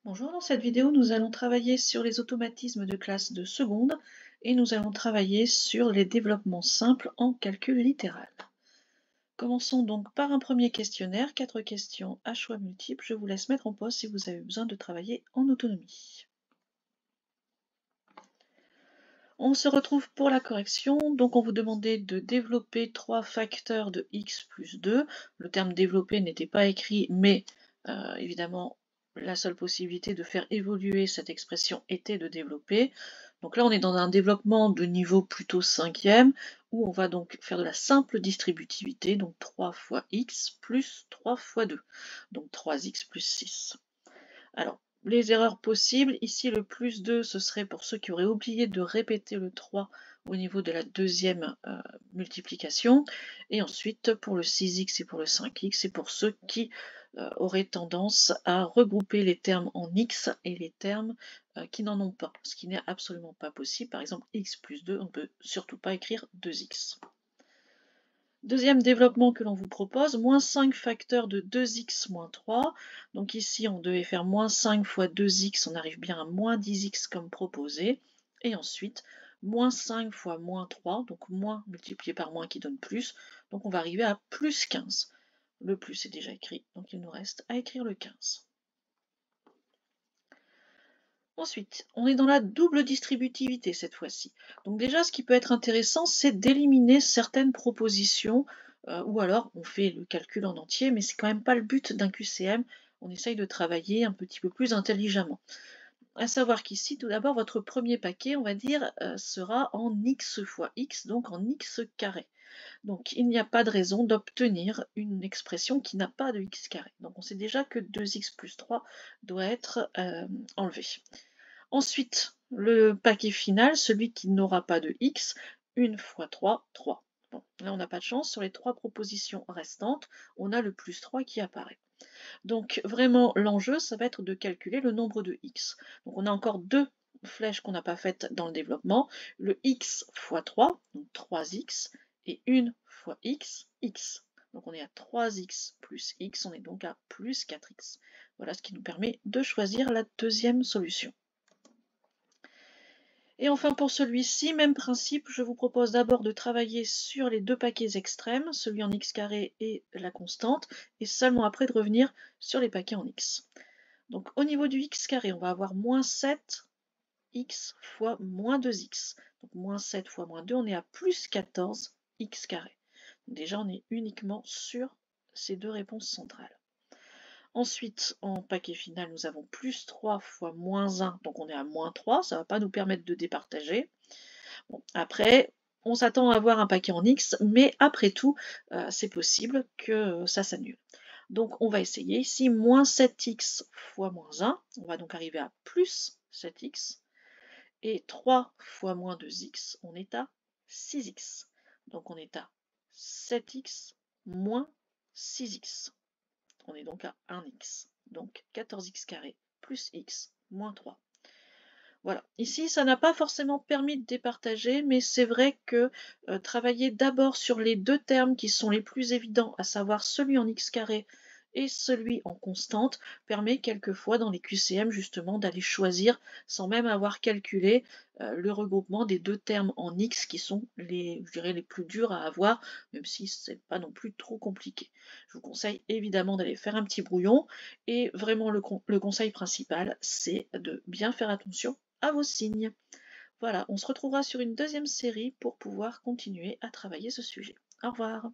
Bonjour, dans cette vidéo, nous allons travailler sur les automatismes de classe de seconde et nous allons travailler sur les développements simples en calcul littéral. Commençons donc par un premier questionnaire, 4 questions à choix multiples. Je vous laisse mettre en pause si vous avez besoin de travailler en autonomie. On se retrouve pour la correction, donc on vous demandait de développer 3 facteurs de x plus 2. Le terme développer n'était pas écrit, mais évidemment, la seule possibilité de faire évoluer cette expression était de développer. Donc là, on est dans un développement de niveau plutôt 5e, où on va donc faire de la simple distributivité, donc 3 fois x plus 3 fois 2, donc 3x plus 6. Alors, les erreurs possibles, ici le plus 2, ce serait pour ceux qui auraient oublié de répéter le 3 au niveau de la deuxième multiplication. Et ensuite, pour le 6x et pour le 5x, c'est pour ceux qui auraient tendance à regrouper les termes en x et les termes qui n'en ont pas, ce qui n'est absolument pas possible. Par exemple, x plus 2, on ne peut surtout pas écrire 2x. Deuxième développement que l'on vous propose, moins 5 facteurs de 2x moins 3. Donc ici, on devait faire moins 5 fois 2x, on arrive bien à moins 10x comme proposé. Et ensuite, moins 5 fois moins 3, donc moins multiplié par moins qui donne plus. Donc on va arriver à plus 15. Le plus est déjà écrit, donc il nous reste à écrire le 15. Ensuite, on est dans la double distributivité cette fois-ci. Donc déjà, ce qui peut être intéressant, c'est d'éliminer certaines propositions, ou alors on fait le calcul en entier, mais c'est quand même pas le but d'un QCM. On essaye de travailler un petit peu plus intelligemment. À savoir qu'ici, tout d'abord, votre premier paquet, on va dire, sera en x fois x, donc en x carré. Donc il n'y a pas de raison d'obtenir une expression qui n'a pas de x carré. Donc on sait déjà que 2x plus 3 doit être enlevé. Ensuite, le paquet final, celui qui n'aura pas de x, 1 fois 3, 3. Bon, là on n'a pas de chance, sur les 3 propositions restantes, on a le plus 3 qui apparaît. Donc vraiment, l'enjeu, ça va être de calculer le nombre de x. Donc on a encore 2 flèches qu'on n'a pas faites dans le développement, le x fois 3, donc 3x, et 1 fois x, x. Donc on est à 3x plus x, on est donc à plus 4x. Voilà ce qui nous permet de choisir la deuxième solution. Et enfin pour celui-ci, même principe, je vous propose d'abord de travailler sur les 2 paquets extrêmes, celui en x carré et la constante, et seulement après de revenir sur les paquets en x. Donc au niveau du x carré, on va avoir moins 7x fois moins 2x. Donc moins 7 fois moins 2, on est à plus 14x carré. Donc déjà on est uniquement sur ces 2 réponses centrales. Ensuite, en paquet final, nous avons plus 3 fois moins 1, donc on est à moins 3, ça ne va pas nous permettre de départager. Bon, après, on s'attend à avoir un paquet en x, mais après tout, c'est possible que ça s'annule. Donc on va essayer ici, moins 7x fois moins 1, on va donc arriver à plus 7x, et 3 fois moins 2x, on est à 6x. Donc on est à 7x moins 6x. On est donc à 1x, donc 14x carré plus x moins 3. Voilà, ici ça n'a pas forcément permis de départager, mais c'est vrai que travailler d'abord sur les 2 termes qui sont les plus évidents, à savoir celui en x carré et celui en constante, permet quelquefois dans les QCM justement d'aller choisir sans même avoir calculé le regroupement des 2 termes en x qui sont les, je dirais, les plus durs à avoir, même si c'est pas non plus trop compliqué. Je vous conseille évidemment d'aller faire un petit brouillon, et vraiment le conseil principal, c'est de bien faire attention à vos signes. Voilà, on se retrouvera sur une deuxième série pour pouvoir continuer à travailler ce sujet. Au revoir.